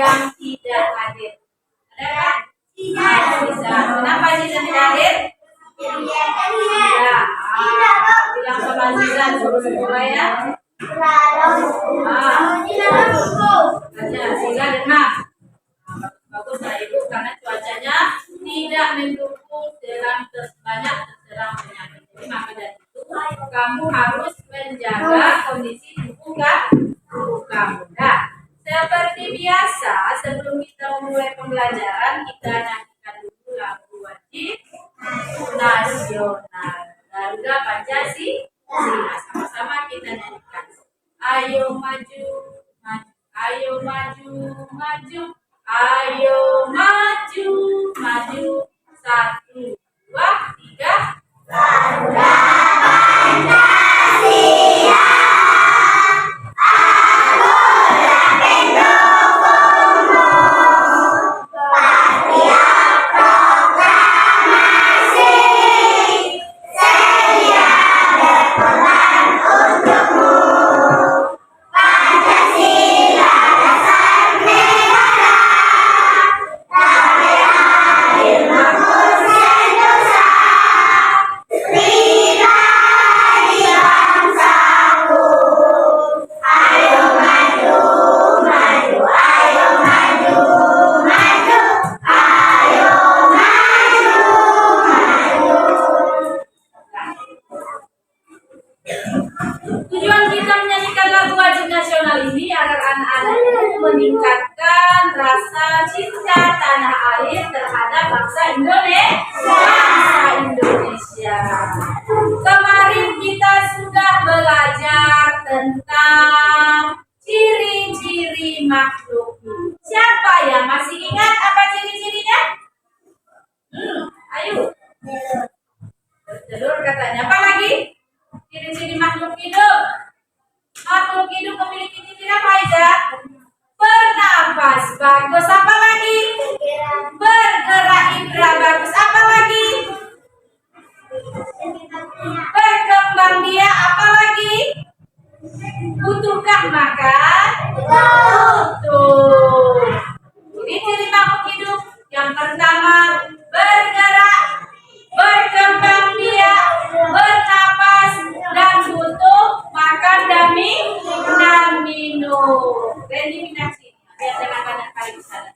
yang tidak hadir. Ada kan? Tidak. Kenapa Zizan tidak hadir? Tidak. Bilang sama Zizan suruh ya. Sehingga dengar. Bagus lah Ibu, karena cuacanya tidak mendukung banyak terserang penyakit. Jadi maka dari itu kamu harus menjaga kondisi tubuh kamu. Nah, seperti biasa sebelum kita memulai pembelajaran kita nyanyikan dulu lagu wajib nasional Garuda Pancasila. Sama-sama kita nyanyikan. Ayo maju, maju, ayo maju, maju. Ayo maju, maju. 1, 2, 3. Garuda Pancasila. Tujuan kita menyanyikan lagu wajib nasional ini agar anak-anak itu meningkatkan rasa cinta tanah air terhadap bangsa Indonesia. Kemarin kita sudah belajar tentang ciri-ciri makhluk hidup. Siapa yang masih ingat apa ciri-cirinya? Ayo. Telur katanya. Apa lagi? Ciri-ciri makhluk hidup. Makhluk hidup memiliki ciri apa aja? Bernafas bagus. Apa lagi? Bergerak indera bagus. Apa lagi? Berkembang biak. Apa lagi? Butuhkah makan? Butuh. Ciri-ciri makhluk hidup. Yang pertama, bergerak, berkembang biak, bernapas, dan butuh makan dan minum. Eliminasi. Biar anak-anak kali di sana.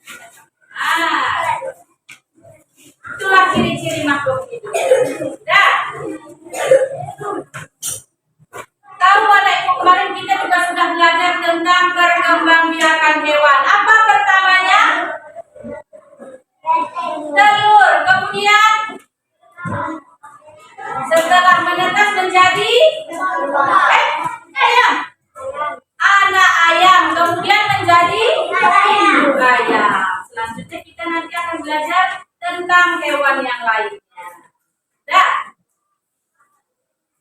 Itulah ciri-ciri makhluk hidup. Dah. Tahu anak ibu, kemarin kita juga sudah belajar tentang perkembangbiakan hewan. Apa pertamanya? Telur. Kemudian setelah menetas menjadi ayam. Anak ayam. Kemudian menjadi induk ayam. Selanjutnya kita nanti akan belajar tentang hewan yang lainnya. Dah.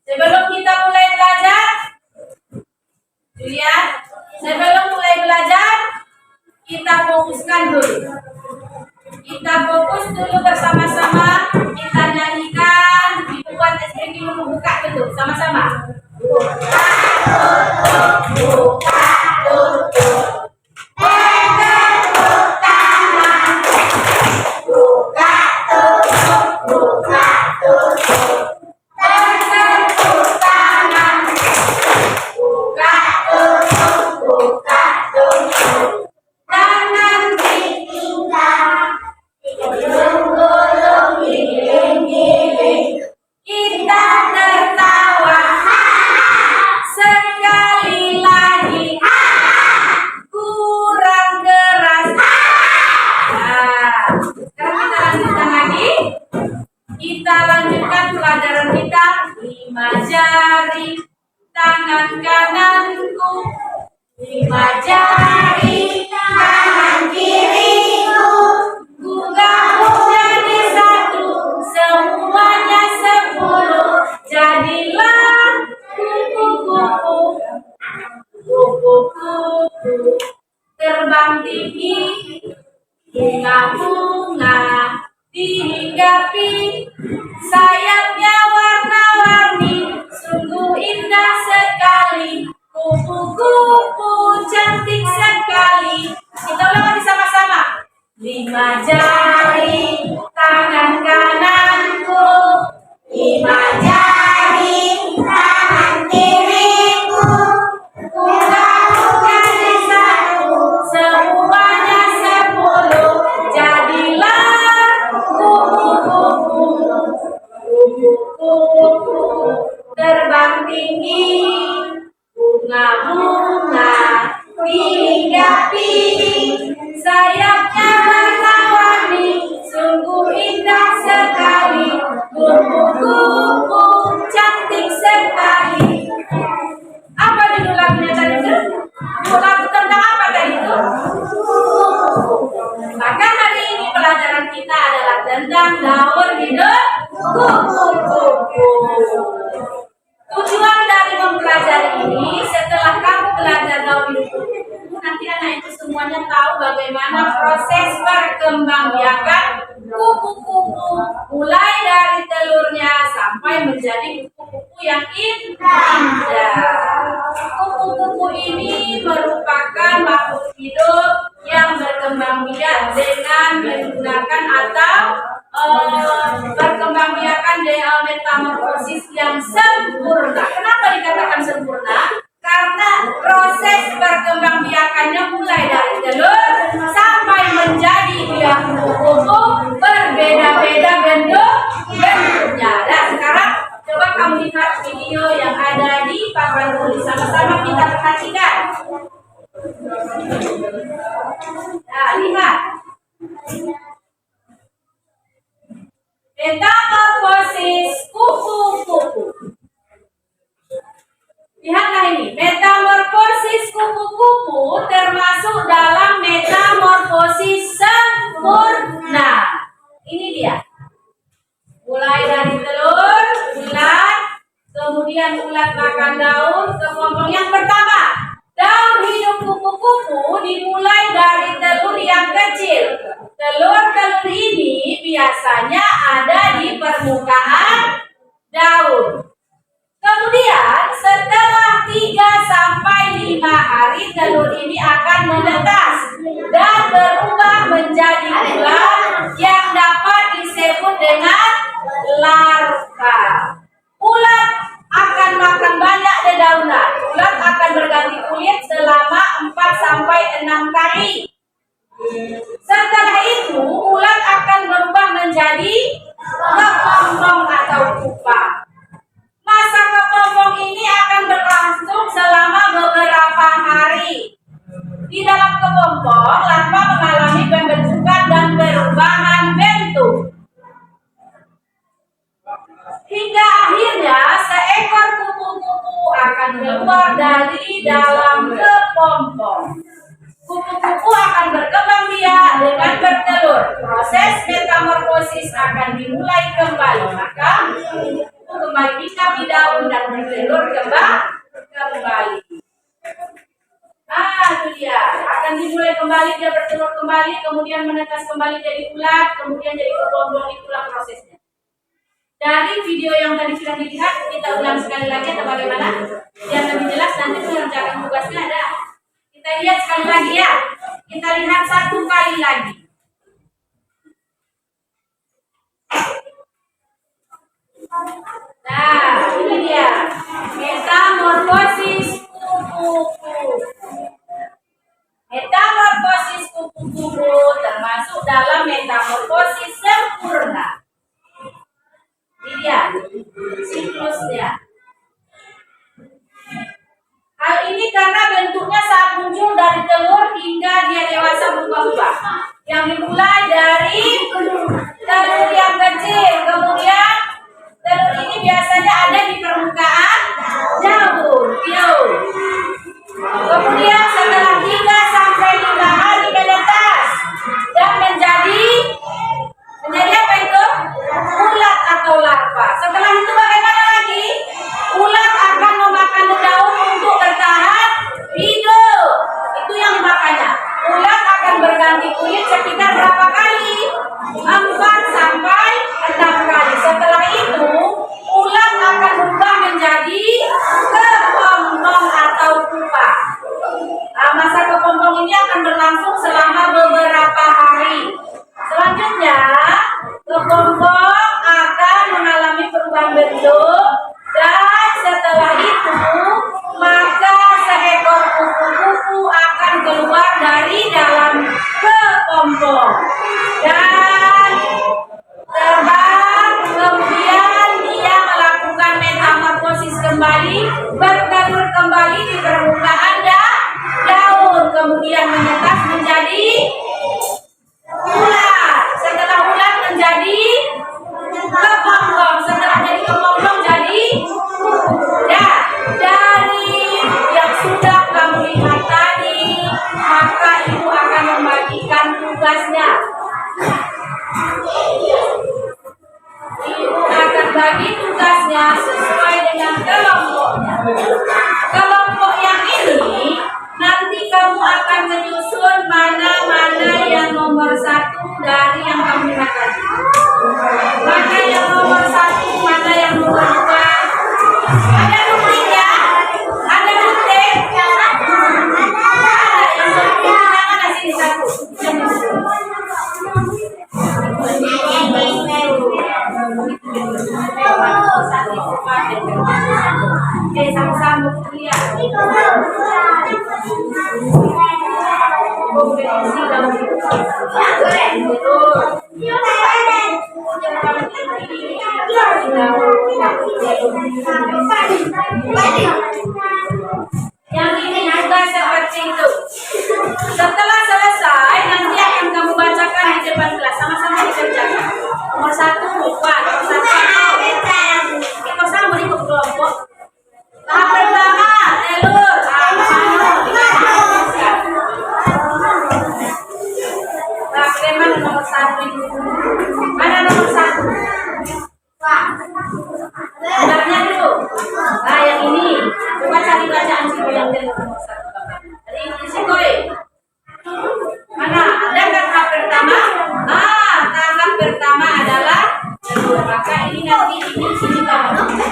Sebelum kita mulai belajar, Julia, sebelum mulai belajar, kita fokuskan dulu. Kita fokus dulu bersama-sama. Kita nyanyikan, dibuat SPG membuka tutup sama-sama. Buka, tutup, buka, tutup. Tepuk tangan. Buka, tutup, buka, tutup. Tepuk tangan. Buka, tutup, buka, tutup. Tangan ditinggal. Gulung-gulung, giling-giling. Kita tertawa. Sekali lagi. Kurang keras. Nah, sekarang kita lanjutkan lagi. Kita lanjutkan pelajaran kita. 5 jari tangan kananku, 5 jari tangan kiriku, ku gabung jadi satu, semuanya 10. Jadilah kupu-kupu, kupu-kupu terbang tinggi, bunga-bunga dihinggapi, sayapnya warna-warni, sungguh indah sekali, kupu-kupu cantik sekali. Kita ulang sama 5 jari tangan kananku, 5 jari tangan kiriku, gabungkan jadi satu, semuanya 10, jadilah kupu-kupu. Kupu-kupu terbang tinggi, bunga-bunga pilih-pilih, sayapnya warna-warni, sungguh indah sekali, kupu-kupu cantik sekali. Apa judul lagunya tadi itu? Lagu tentang apa tadi itu? Maka hari ini pelajaran kita adalah tentang daur hidup kupu-kupu. Tujuan dari mempelajari ini, setelah kamu belajar daur hidup kupu-kupu, nanti anak itu semuanya tahu bagaimana proses perkembangbiakan kupu-kupu, mulai dari telurnya sampai menjadi kupu-kupu yang indah. Kupu-kupu ini merupakan makhluk hidup yang berkembang biak dengan menggunakan atau perkembangbiakan metamorfosis yang sempurna. Kenapa dikatakan sempurna? Karena proses perkembangbiakannya mulai dari telur sampai menjadi biak kupu-kupu berbeda-beda bentuknya. Dan sekarang coba kamu lihat video yang ada di papan tulis, sama-sama kita perhatikan. Nah, lihat. Metamorfosis kupu-kupu. Lihatlah ini, metamorfosis kupu-kupu termasuk dalam metamorfosis sempurna. Ini dia. Mulai dari telur, ulat, kemudian ulat makan daun, kepompong. Yang pertama, daur hidup kupu-kupu dimulai dari telur yang kecil. Telur-telur ini biasanya ada di permukaan daun. Kemudian setelah 3-5 hari telur ini akan menetas dan berubah menjadi ulat yang dapat disebut dengan larva. Ulat akan makan banyak dedaunan. Ulat akan berganti kulit selama 4-6 kali. Setelah itu, ulat akan berubah menjadi kepompong atau pupa. Masa kepompong ini akan berlangsung selama beberapa hari. Di dalam kepompong, larva mengalami pembentukan dan perubahan bentuk. Hingga akhirnya seekor kupu-kupu akan keluar dari dalam kepompong. Kupu-kupu akan berkembang biak dengan bertelur. Proses metamorfosis akan dimulai kembali. Maka kupu-kupu kembali bisa di daun dan bertelur kembali. Nah, itu dia. Akan dimulai kembali, dia bertelur kembali, kemudian menetas kembali jadi ulat, kemudian jadi kepompong. Itulah prosesnya. Dari video yang tadi sudah dilihat, kita ulang sekali lagi atau bagaimana? Biar lebih jelas, nanti mengerjakan tugasnya ada. Kita lihat sekali lagi ya. Kita lihat 1 kali lagi. Nah, ini dia. Metamorfosis kupu-kupu. Metamorfosis kupu-kupu termasuk dalam metamorfosis sempurna. Ini dia siklusnya. Hal ini karena bentuknya saat muncul dari telur hingga dia dewasa berubah-ubah. Yang dimulai dari telur yang kecil, kemudian telur ini biasanya ada di permukaan daun. Kemudian setelah 3-5 hari menetas dan menjadi apa itu? Ulat atau larva. Setelah itu bagaimana lagi? Ulat akan memakan daun untuk bertahan hidup. Itu yang dimakannya. Ulat akan berganti kulit sekitar berapa kali? 4-6 kali. Setelah itu ulat akan berubah menjadi kepompong tugasnya sesuai dengan kelompoknya. Kelompok yang ini nanti kamu akan menyusun mana-mana yang nomor 1 dari yang kamu lihat tadi. Mana yang nomor 1, mana yang nomor 2. Ada nutik ya? Ada nutik? Ada yang nutik. Mana sini 1? Sama-sama kuliah. Kompetisi dalam yang ini juga seperti itu. Setelah selesai nanti akan kamu bacakan di depan kelas, sama-sama dikerjakan. Nomor 1 buat, nomor 1 kita sama di kelompok. Tahap pertama telur, mana nomor 1 itu? Mana nomor 1? Benarnya dulu. Nah yang ini, coba cari bacaan si yang nomor 1. Dari ini si Koi. Mana? Ada kan tahap pertama? Tahap pertama adalah telur. Maka ini nanti ini di sini kamu. Di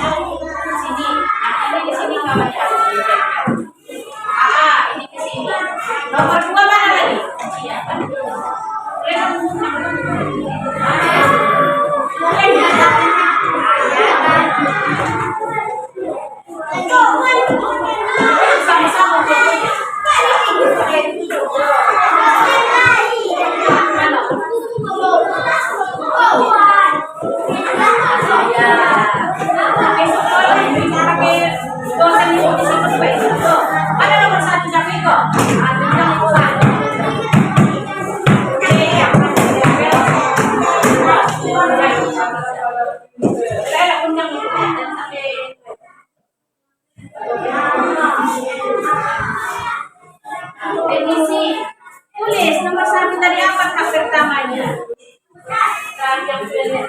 sini. Ini di sini kamu. Ini di sini. Nomor 2 mana lagi? Iya. Ada nomor 1 tapi kok. Edisi tulis nomor 1 tadi apa tahap pertamanya? Yang tulis yang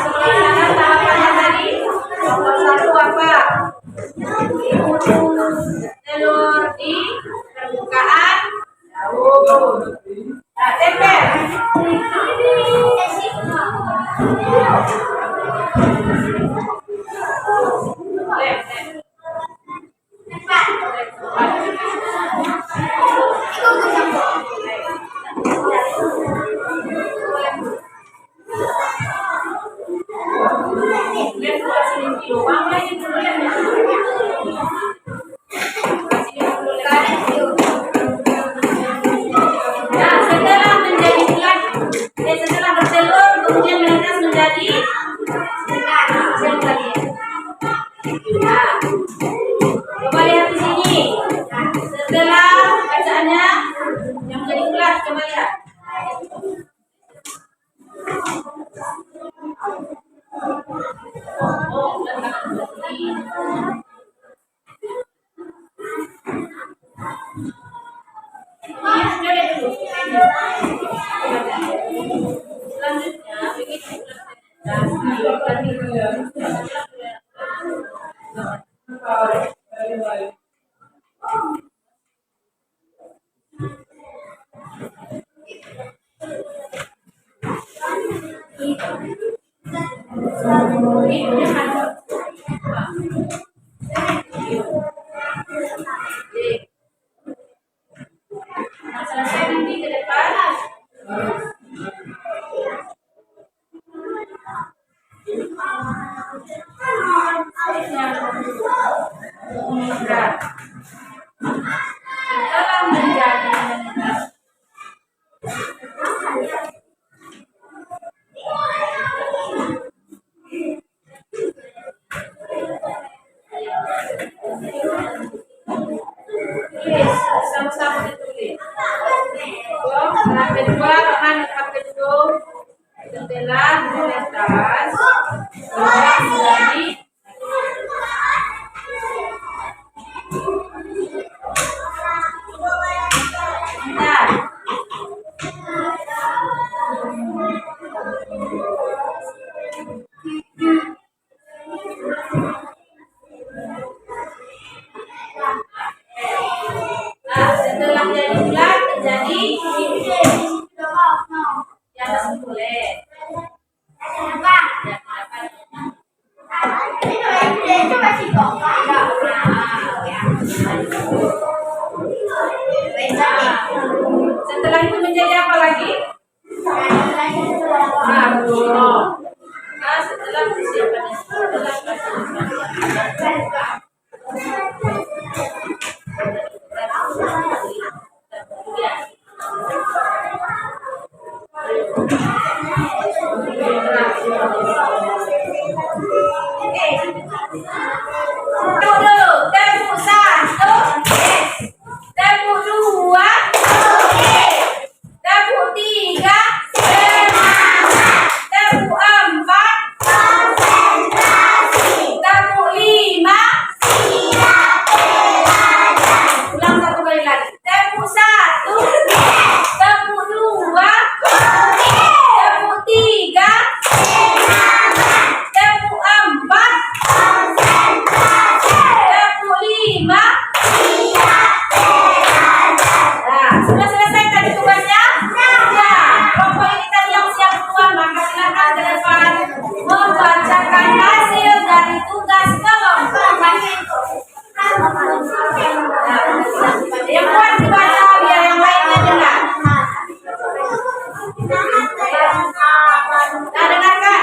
sebelah sana tahapannya tadi. Nomor 1 apa? Telur di permukaan daun. Nah, tempel. Setelah bertelur kemudian menetas menjadi coba lihat di sini. Setelah bacaannya yang menjadi ulat, coba lihat. Selanjutnya begitu. Selesai nanti ke depan. Setelah menjadi kedua angkat gedung jendela lintas berubah menjadi indah. Nah, setelah jadi bulat terjadi di atas boleh. Setelah itu menjadi apa lagi? Nah, setelah persiapan tempo 1, tempo 2, tempo 3, tempo 4, tempo 5, ulang satu kali lagi. Tempo 1, tempo 2, tempo 3, tempo 4, tempo 5. Nah, sudah selesai tadi tugasnya? Ya, kelompok ini tadi yang siap keluar, maka silakan ke depan membacakan hasil dari tugas kelompok. Yang kuat dibaca biar yang lainnya dengar. Nah, dengarkan.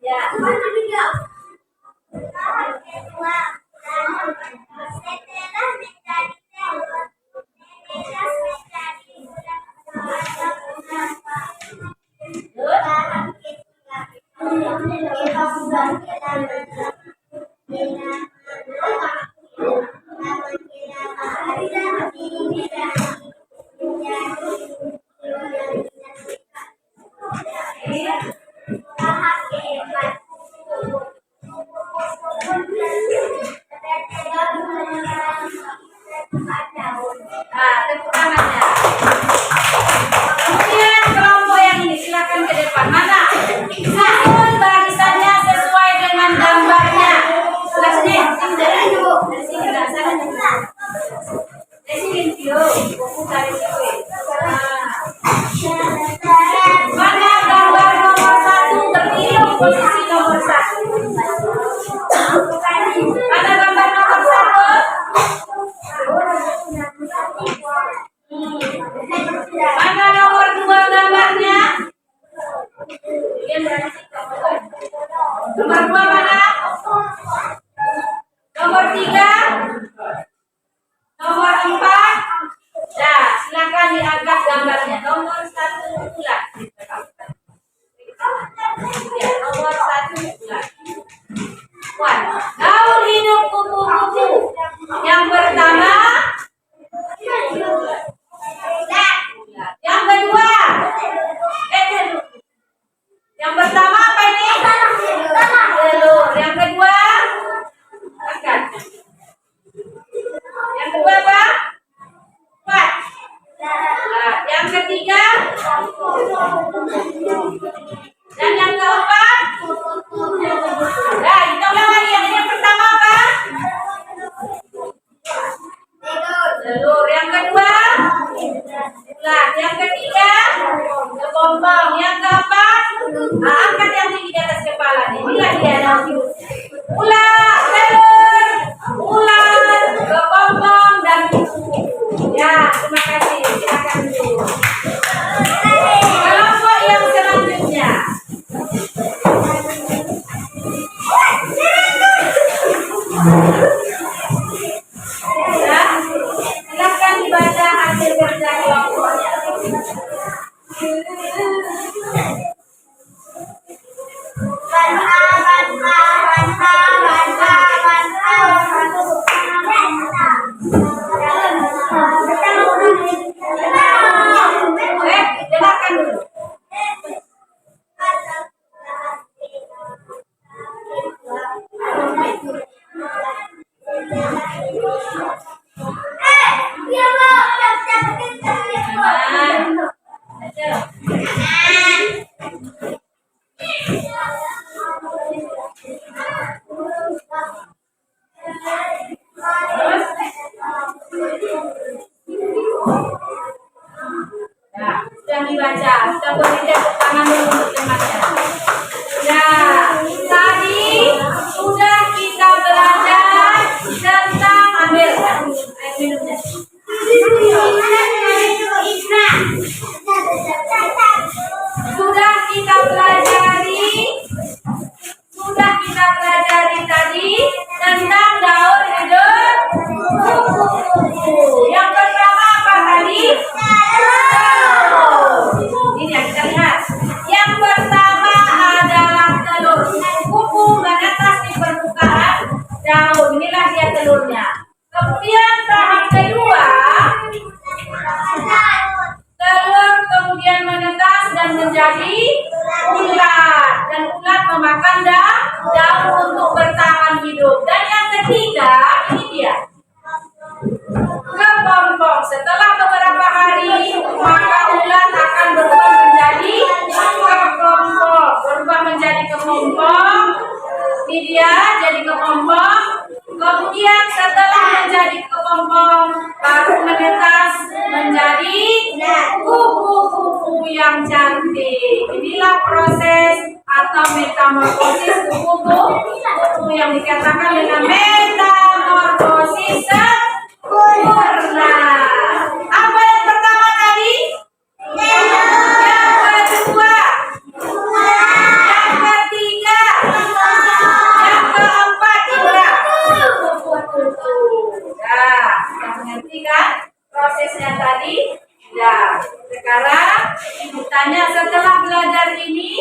Ya. Nah, tepuk tangannya. Kemudian kelompok yang ini silakan ke depan. Mana? Susun barisannya sesuai dengan gambarnya. Sebelah sini. Dari dulu. Dari sini nggak sana. Dari sini video. Buku dari sini. Mana gambar nomor 1 berdiri posisi nomor 1. Mana gambar nomor 1? Mana nomor 2 gambarnya? Nomor 2 mana? Nomor 3? Nomor 4? Nah, silakan diangkat gambarnya. Nomor 1 bulan. Ya, nomor 1 bulan. Gaul hidup kupu-kupu. Yang pertama, yang kedua, yang pertama apa ini? Telur. Yang kedua, angkat. Yang kedua apa? Empat. Nah, yang ketiga, dan yang keempat, nah, kita ulang lagi. Yang pertama apa? Telur. Yang kedua, ulat. Yang ketiga, kepompong. Yang keempat, angkat yang tinggi di atas kepala. Inilah dia. Ulat, telur, ulat, kepompong, dan kupu. Ya, terima kasih. Silakan dulu. Kelompok yang selanjutnya. Ya, silakan dibaca hasil kerja kelompoknya. ingat memakan daun untuk bertahan hidup. Dan yang ketiga, ini dia. Kepompong. Setelah beberapa hari, maka ulat akan berubah menjadi kepompong. Berubah menjadi kepompong. Ini dia, jadi kepompong. Kemudian setelah menjadi kepompong, baru menetas menjadi kupu-kupu yang cantik. Inilah proses atau metamorfosis kupu-kupu yang dikatakan dengan metamorfosis sempurna. Apa yang pertama tadi? Yang kedua, yang ketiga, yang keempat juga. Nah, yang mengerti kan prosesnya tadi? Ya, sekarang ibu tanya, setelah belajar ini,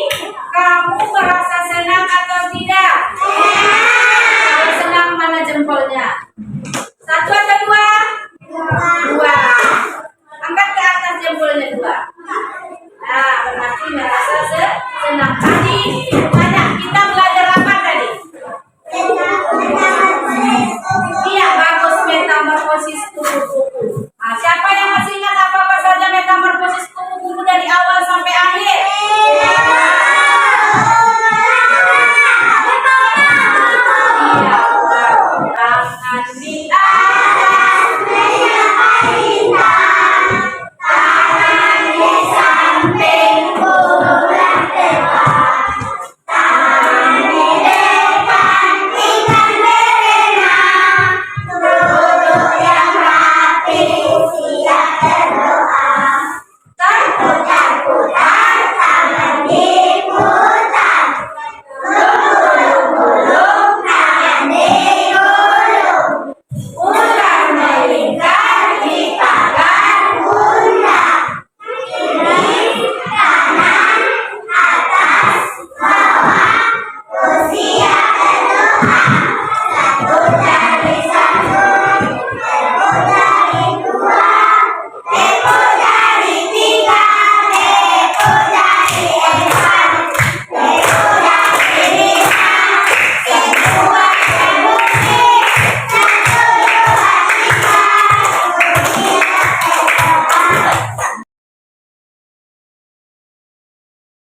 kamu merasa senang atau tidak? Kalau senang, mana jempolnya? Satu atau dua? Dua. Angkat ke atas jempolnya dua. Nah, berarti merasa senang. Tadi